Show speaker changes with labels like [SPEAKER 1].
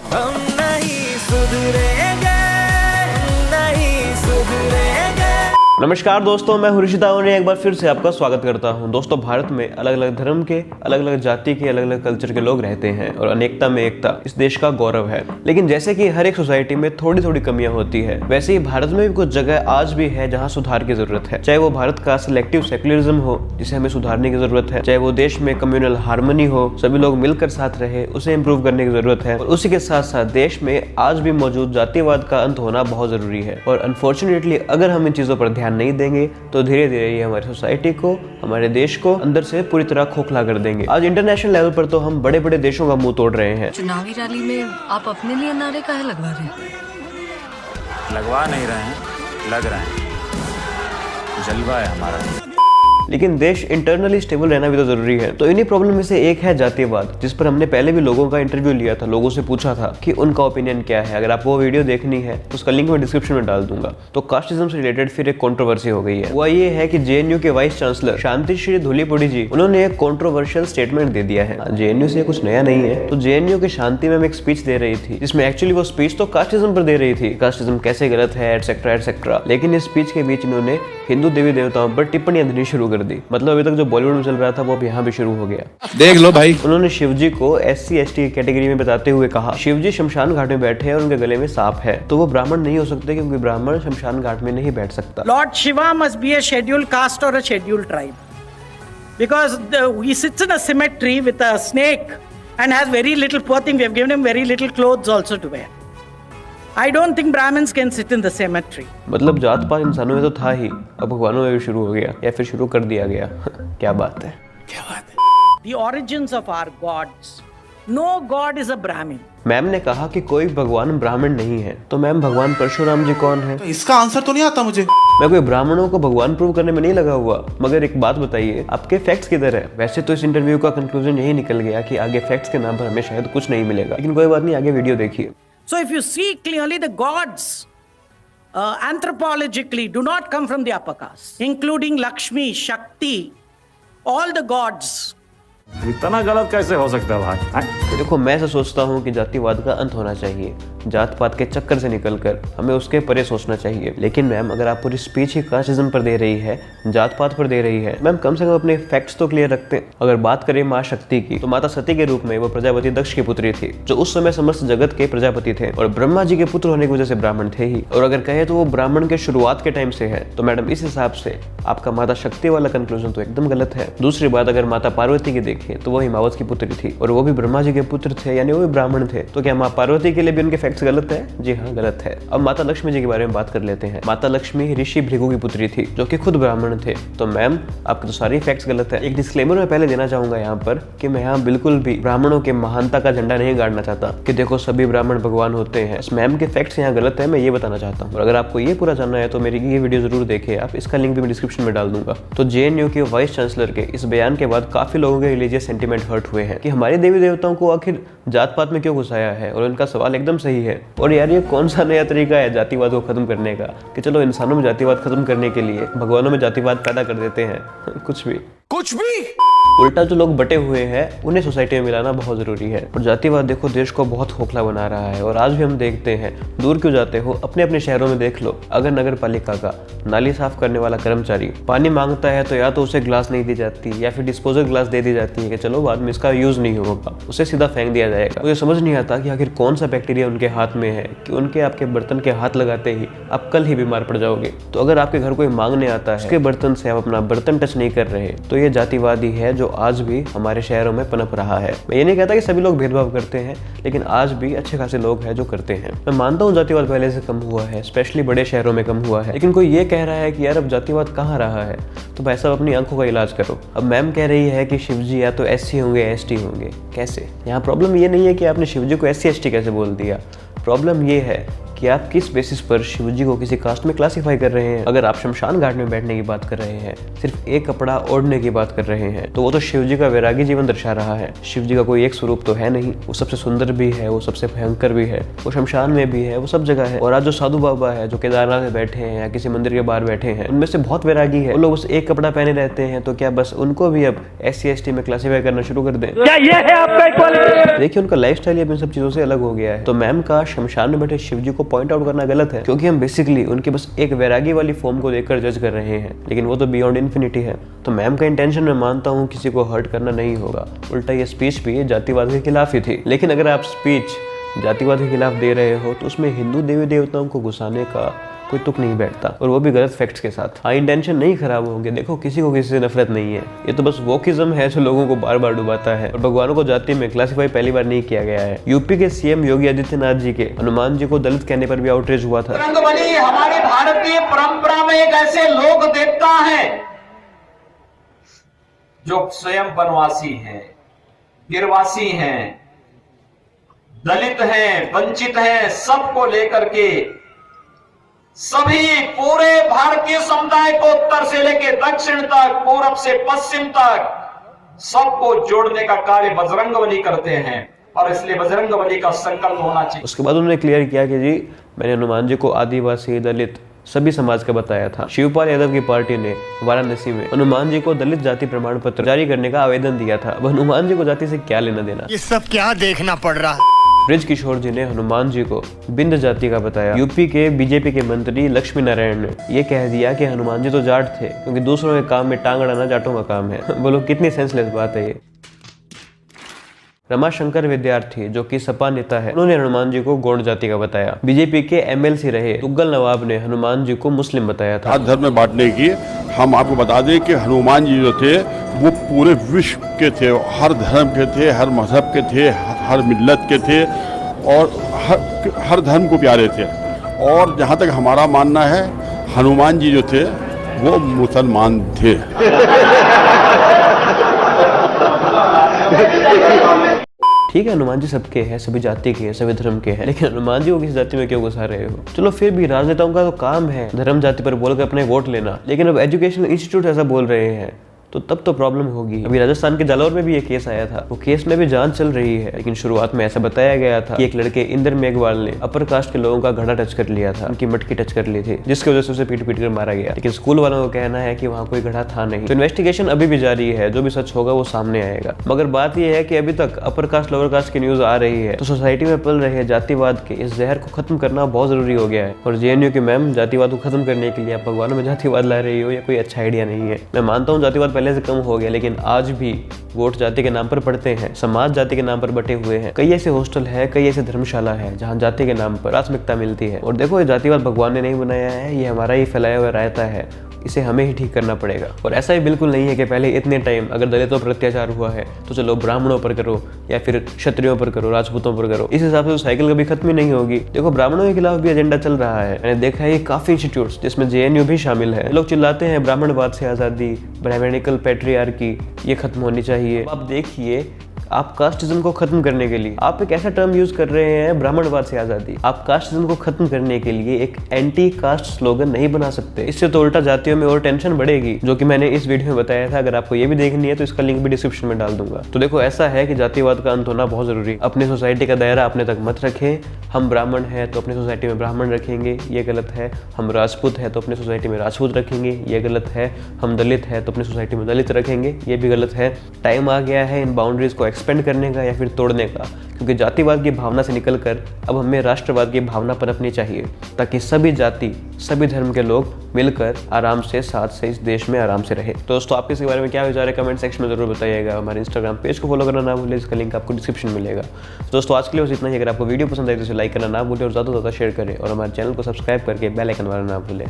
[SPEAKER 1] हम नहीं सुधरेंगे, नहीं सुधरेंगे।
[SPEAKER 2] नमस्कार दोस्तों, मैं हुर्शिदा और एक बार फिर से आपका स्वागत करता हूं। दोस्तों, भारत में अलग अलग धर्म के, अलग अलग जाति के, अलग अलग कल्चर के लोग रहते हैं और अनेकता में एकता इस देश का गौरव है। लेकिन जैसे कि हर एक सोसाइटी में थोड़ी थोड़ी कमियां होती है, वैसे ही भारत में भी कुछ जगह आज भी है जहां सुधार की जरूरत है। चाहे वो भारत का सिलेक्टिव सेक्युलरिज्म हो, जिसे हमें सुधारने की जरूरत है, चाहे वो देश में कम्युनल हार्मनी हो, सभी लोग मिलकर साथ रहे, उसे इम्प्रूव करने की जरूरत है। और उसी के साथ साथ देश में आज भी मौजूद जातिवाद का अंत होना बहुत जरूरी है। और अनफॉर्चुनेटली अगर हम इन चीजों पर ध्यान नहीं देंगे तो धीरे धीरे ये हमारी सोसाइटी को, हमारे देश को अंदर से पूरी तरह खोखला कर देंगे। आज इंटरनेशनल लेवल पर तो हम बड़े बड़े देशों का मुंह तोड़ रहे हैं।
[SPEAKER 3] चुनावी रैली में आप अपने लिए नारे काहे लगवा रहे हैं?
[SPEAKER 4] लगवा नहीं रहे हैं, लग रहे हैं। जलवा है हमारा।
[SPEAKER 2] लेकिन देश इंटरनली स्टेबल रहना भी तो जरूरी है। तो इन्हीं प्रॉब्लम में से एक है जातिवाद, जिस पर हमने पहले भी लोगों का इंटरव्यू लिया था, लोगों से पूछा था कि उनका ओपिनियन क्या है। अगर आपको वो वीडियो देखनी है तो उसका लिंक मैं डिस्क्रिप्शन में डाल दूंगा। तो कास्टिज्म से रिलेटेड फिर एक कंट्रोवर्सी हो गई है। वो ये है कि जेएनयू के वाइस चांसलर शांति श्री धूलीपुड़ी जी, उन्होंने एक कंट्रोवर्शियल स्टेटमेंट दे दिया है। जेएनयू से कुछ नया नहीं है। तो जेएनयू की शांति मैम एक स्पीच दे रही थी, जिसमें एक्चुअली वो स्पीच तो कास्टिज्म पर दे रही थी, कास्टिज्म कैसे गलत है एटसेट्रा एटसेट्रा। लेकिन इस स्पीच के बीच इन्होंने हिंदू देवी देवताओं पर टिप्पणियां देनी शुरू कर दी। मतलब अभी तक जो बॉलीवुड में चल रहा था वो अब यहाँ भी शुरू हो गया।
[SPEAKER 5] देख लो भाई।
[SPEAKER 2] उन्होंने शिवजी को SC/ST कैटेगरी में बताते हुए कहा, शिवजी शमशान घाट में बैठे हैं और उनके गले में सांप है, तो वो ब्राह्मण नहीं हो सकते क्योंकि ब्राह्मण शमशान घाट में नहीं बैठ सकता।
[SPEAKER 6] Lord Shiva must be a scheduled caste or a scheduled tribe, because he sits in a cemetery with a snake and has very little. Poor thing, we have given him very little clothes also to wear. I don't think Brahmins can sit in the cemetery.
[SPEAKER 2] मतलब जात पात इंसानों में तो था ही, अब भगवानों में भी शुरू हो गया, या फिर शुरू कर दिया गया। क्या बात है, क्या बात है।
[SPEAKER 6] The origins of our gods. No god is a Brahmin.
[SPEAKER 2] Ma'am ने कहा कि कोई भगवान ब्राह्मण नहीं है। तो मैम, भगवान परशुराम जी कौन है?
[SPEAKER 5] तो इसका आंसर तो नहीं आता मुझे।
[SPEAKER 2] मैं कोई ब्राह्मणों को भगवान प्रूव करने में नहीं लगा हुआ, मगर एक बात बताइए, आपके फैक्ट्स किधर है? वैसे तो इस इंटरव्यू का कंक्लूजन यही निकल गया कि आगे फैक्ट्स के नाम पर हमें शायद कुछ नहीं मिलेगा, लेकिन कोई बात नहीं, आगे वीडियो देखिए।
[SPEAKER 6] So if you see clearly, the gods anthropologically do not come from the upper caste, including Lakshmi, Shakti, all the gods.
[SPEAKER 4] इतना गलत कैसे हो सकता है भाई?
[SPEAKER 2] देखो, मैं ऐसा सोचता हूँ कि जातिवाद का अंत होना चाहिए। जात पात के चक्कर से निकलकर हमें उसके परे सोचना चाहिए। लेकिन मैम, अगर आप पूरी स्पीच ही कास्टिज्म पर दे रही है, जात पात पर दे रही है, मैम कम से कम अपने फैक्ट्स तो क्लियर रखते हैं। अगर बात करें माँ शक्ति की, तो माता सती के रूप में वो प्रजापति दक्ष की पुत्री थी, जो उस समय समस्त जगत के प्रजापति थे और ब्रह्मा जी के पुत्र होने की वजह से ब्राह्मण थे ही। और अगर कहे तो वो ब्राह्मण के शुरुआत के टाइम से है। तो मैडम, इस हिसाब से आपका माता शक्ति वाला कंक्लूजन तो एकदम गलत है। दूसरी बात, अगर माता पार्वती की देखें तो वो हिमावत की पुत्री थी और वो भी ब्रह्मा जी के पुत्र थे, यानी वो भी ब्राह्मण थे। तो क्या माँ पार्वती के लिए भी उनके फैक्ट्स गलत है? जी हाँ, गलत है। अब माता लक्ष्मी जी के बारे में बात कर लेते हैं। माता लक्ष्मी ऋषि भृगु की पुत्री थी, जो कि खुद ब्राह्मण थे। तो मैम, आपके तो सारी फैक्ट्स गलत है। एक डिस्क्लेमर मैं पहले देना चाहूंगा यहाँ पर कि मैं यहाँ बिल्कुल भी ब्राह्मणों के महानता का झंडा नहीं गाड़ना चाहता कि देखो सभी ब्राह्मण भगवान होते हैं। मैम के फैक्ट्स यहाँ गलत है, मैं ये बताना चाहता हूँ। और अगर आपको ये पूरा जानना है तो मेरी ये वीडियो जरूर देखिए आप, इसका लिंक भी मैं डिस्क्रिप्शन में डाल दूंगा। तो जेएनयू के वाइस चांसलर के इस बयान के बाद काफी लोगों के रिलीजियस सेंटिमेंट हर्ट हुए हैं कि हमारे देवी देवताओं को आखिर जात पात में क्यों घुसाया है। और उनका सवाल एकदम सही है। और यार, ये कौन सा नया तरीका है जातिवाद को खत्म करने का कि चलो इंसानों में जातिवाद खत्म करने के लिए भगवानों में जातिवाद पैदा कर देते हैं। कुछ भी उल्टा जो लोग बटे हुए हैं उन्हें सोसाइटी में मिलाना बहुत जरूरी है। और जातिवाद देखो देश को बहुत खोखला बना रहा है। और आज भी हम देखते हैं, दूर क्यों जाते हो, अपने अपने शहरों में देख लो, अगर नगर पालिका का नाली साफ करने वाला कर्मचारी पानी मांगता है तो या तो उसे ग्लास नहीं दी जाती या फिर डिस्पोजल ग्लास दे दी जाती है कि चलो बाद में इसका यूज नहीं होगा, उसे सीधा फेंक दिया जाएगा। मुझे समझ नहीं आता कि आखिर कौन सा बैक्टीरिया उनके हाथ में है कि उनके आपके बर्तन के हाथ लगाते ही आप कल ही बीमार पड़ जाओगे। तो अगर आपके घर कोई मांगने आता है, उसके बर्तन से आप अपना बर्तन टच नहीं कर रहे, तो ये जातिवादी है जो आज भी हमारे शहरों में पनप रहा है। मैं ये नहीं कहता कि सभी लोग भेदभाव करते हैं, लेकिन आज भी अच्छे खासे लोग हैं जो करते हैं। मैं मानता हूँ जातिवाद पहले से कम हुआ है, स्पेशली बड़े शहरों में कम हुआ है। लेकिन कोई ये कह रहा है कि यार अब जातिवाद कहाँ रहा है, तो भाई साहब अपनी आंखों का इलाज करो। अब मैम कह रही है कि शिवजी या तो SC होंगे ST होंगे, कैसे? यहाँ प्रॉब्लम ये नहीं है कि आपने शिवजी को SC/ST कैसे बोल दिया। प्रॉब्लम ये है कि आप किस बेसिस पर शिव जी को किसी कास्ट में क्लासिफाई कर रहे हैं। अगर आप शमशान घाट में बैठने की बात कर रहे हैं, सिर्फ एक कपड़ा ओढ़ने की बात कर रहे हैं, तो वो तो शिव जी का वैरागी जीवन दर्शा रहा है। शिव जी का कोई एक स्वरूप तो है नहीं, वो सबसे सुंदर भी है, वो सबसे भयंकर भी है, वो शमशान में भी है, वो सब जगह है। और आज जो साधु बाबा है जो केदारनाथ में बैठे हैं या किसी मंदिर के बाहर बैठे हैं, उनमें से बहुत वैरागी है। वो लोग बस एक कपड़ा पहने रहते हैं, तो क्या बस उनको भी अब SC/ST में क्लासिफाई करना शुरू कर दें? क्या ये है आपका इक्वालिटी? देखिए, उनका लाइफस्टाइल अब इन सब चीजों से अलग हो गया है। तो मैम का शमशान में बैठे शिव जी को पॉइंट आउट करना गलत है, क्योंकि हम बेसिकली उनके बस एक वैरागी वाली फॉर्म को देखकर जज कर रहे हैं, लेकिन वो तो बियॉन्ड इन्फिनिटी है। तो मैम का इंटेंशन मैं मानता हूँ किसी को हर्ट करना नहीं होगा, उल्टा ये स्पीच भी जातिवाद के खिलाफ ही थी। लेकिन अगर आप स्पीच जातिवाद के खिलाफ दे रहे हो तो उसमें हिंदू देवी देवताओं को घुसाने का कोई तुक नहीं बैठता, और वो भी गलत फैक्ट्स के साथ। हाँ, इंटेंशन नहीं खराब होंगे। देखो, किसी को किसी से नफरत नहीं है, ये तो बस वोकिज्म है जो लोगों को बार बार डुबाता है। और भगवानों को जाति में क्लासिफाई पहली बार नहीं किया गया है। यूपी के CM योगी आदित्यनाथ जी के हनुमान जी को दलित कहने पर भी आउटरीच हुआ था।
[SPEAKER 7] बजरंगबली हमारी भारतीय परंपरा में एक ऐसे लोक देवता है जो स्वयं वनवासी हैं, गिरवासी हैं, दलित हैं, वंचित हैं, सबको लेकर के सभी पूरे भारतीय समुदाय को उत्तर से लेकर दक्षिण तक, पूरब से पश्चिम तक सबको जोड़ने का कार्य बजरंगबली करते हैं, और इसलिए बजरंगबली का संकल्प होना चाहिए।
[SPEAKER 2] उसके बाद उन्होंने क्लियर किया कि जी, मैंने हनुमान जी को आदिवासी, दलित सभी समाज का बताया था। शिवपाल यादव की पार्टी ने वाराणसी में हनुमान जी को दलित जाति प्रमाण पत्र जारी करने का आवेदन दिया था। अब हनुमान जी को जाति से क्या लेना देना?
[SPEAKER 8] ये सब क्या देखना पड़ रहा है?
[SPEAKER 2] ब्रिज किशोर जी ने हनुमान जी को बिंद जाति का बताया। यूपी के बीजेपी के मंत्री लक्ष्मी नारायण ने ये कह दिया कि हनुमान जी तो जाट थे, क्योंकि दूसरों के काम में टांग अड़ाना जाटों का काम है। बोलो, कितनी सेंसलेस बात है ये। रमाशंकर विद्यार्थी जो कि सपा नेता है, उन्होंने हनुमान जी को गौड़ जाति का बताया। बीजेपी के MLC रहे तुगल नवाब ने हनुमान जी को मुस्लिम बताया था।
[SPEAKER 9] धर्म में बांटने की हम आपको बता दें कि हनुमान जी जो थे वो पूरे विश्व के थे, हर धर्म के थे, हर मजहब के थे, हर मिल्लत के थे, और हर धर्म को प्यारे थे। और जहाँ तक हमारा मानना है, हनुमान जी जो थे वो मुसलमान थे।
[SPEAKER 2] ठीक है, हनुमान जी सबके हैं, सभी जाति के हैं, सभी धर्म के हैं, लेकिन हनुमान जी को किस जाति में क्यों घुसा रहे हो? चलो, फिर भी राजनेताओं का तो काम है धर्म जाति पर बोलकर अपने वोट लेना, लेकिन अब एजुकेशनल इंस्टीट्यूट ऐसा बोल रहे हैं तो तब तो प्रॉब्लम होगी। अभी राजस्थान के जालौर में भी एक केस आया था, वो केस में भी जांच चल रही है, लेकिन शुरुआत में ऐसा बताया गया था कि एक लड़के इंदर मेघवाल ने अपर कास्ट के लोगों का घड़ा टच कर लिया था, उनकी मटकी टच कर ली थी, जिसकी वजह से उसे पीट कर मारा गया। लेकिन स्कूल वालों का कहना है कि वहाँ कोई घड़ा था नहीं। तो इन्वेस्टिगेशन अभी भी जारी है, जो भी सच होगा वो सामने आएगा। मगर बात यह है कि अभी तक अपर कास्ट लोअर कास्ट की न्यूज आ रही है, तो सोसाइटी में पल रहे जातिवाद के इस जहर को खत्म करना बहुत जरूरी हो गया है। और JNU की मैम जातिवाद को खत्म करने के लिए आप भगवानों में जातिवाद ला रही हो, ये कोई अच्छा आइडिया नहीं है। मैं मानता हूँ जातिवाद पहले से कम हो गया, लेकिन आज भी वोट जाति के नाम पर पड़ते हैं, समाज जाति के नाम पर बटे हुए हैं। कई ऐसे हॉस्टल है, कई ऐसे धर्मशाला है जहाँ जाति के नाम पर प्राथमिकता मिलती है। और देखो, ये जातिवाद भगवान ने नहीं बनाया है, ये हमारा ही फैलाया हुआ रायता है, इसे हमें ही ठीक करना पड़ेगा। और ऐसा ही बिल्कुल नहीं है कि पहले इतने टाइम अगर दलितों पर अत्याचार हुआ है तो चलो ब्राह्मणों पर करो, या फिर क्षत्रियों पर करो, राजपूतों पर करो। इस हिसाब से तो साइकिल कभी खत्म ही नहीं होगी। देखो, ब्राह्मणों के खिलाफ भी एजेंडा चल रहा है। मैंने देखा है काफी इंस्टीट्यूट्स जिसमें JNU भी शामिल है। लोग चिल्लाते हैं ब्राह्मणवाद से आजादी, ब्राह्मणिकल पैट्रियार्की ये खत्म होनी चाहिए। आप देखिए, आप कास्टिज्म को खत्म करने के लिए आप एक ऐसा टर्म यूज कर रहे हैं, ब्राह्मणवाद से आजादी। आप कास्टिज्म को खत्म करने के लिए एक एंटी कास्ट स्लोगन नहीं बना सकते। इससे तो उल्टा जातियों में और टेंशन बढ़ेगी, जो कि मैंने इस वीडियो में बताया था। अगर आपको ये भी देखनी है तो इसका लिंक भी डिस्क्रिप्शन में डाल दूंगा। तो देखो, ऐसा है कि जातिवाद का अंत होना बहुत जरूरी। अपनी सोसाइटी का दायरा अपने तक मत रखें। हम ब्राह्मण हैं तो अपनी सोसाइटी में ब्राह्मण रखेंगे, ये गलत है। हम राजपूत है तो अपनी सोसाइटी में राजपूत रखेंगे, ये गलत है। हम दलित है तो अपनी सोसाइटी में दलित रखेंगे, ये भी गलत है। टाइम आ गया है इन बाउंड्रीज को एक्सपेंड करने का या फिर तोड़ने का, क्योंकि जातिवाद की भावना से निकलकर अब हमें राष्ट्रवाद की भावना पनपनी चाहिए, ताकि सभी जाति, सभी धर्म के लोग मिलकर आराम से साथ से इस देश में आराम से रहे। तो दोस्तों, आपके इसके बारे में क्या विचार है कमेंट सेक्शन में जरूर बताइएगा। हमारे इंस्टाग्राम पेज को फॉलो करना ना भूलें, इसका लिंक आपको डिस्क्रिप्शन में मिलेगा। तो दोस्तों, आज के लिए बस इतना ही। अगर आपको वीडियो पसंद आए तो इसे लाइक करना ना भूलें और ज़्यादा से ज़्यादा शेयर करें, और हमारे चैनल को सब्सक्राइब करके बेल आइकन दबाना ना भूलें।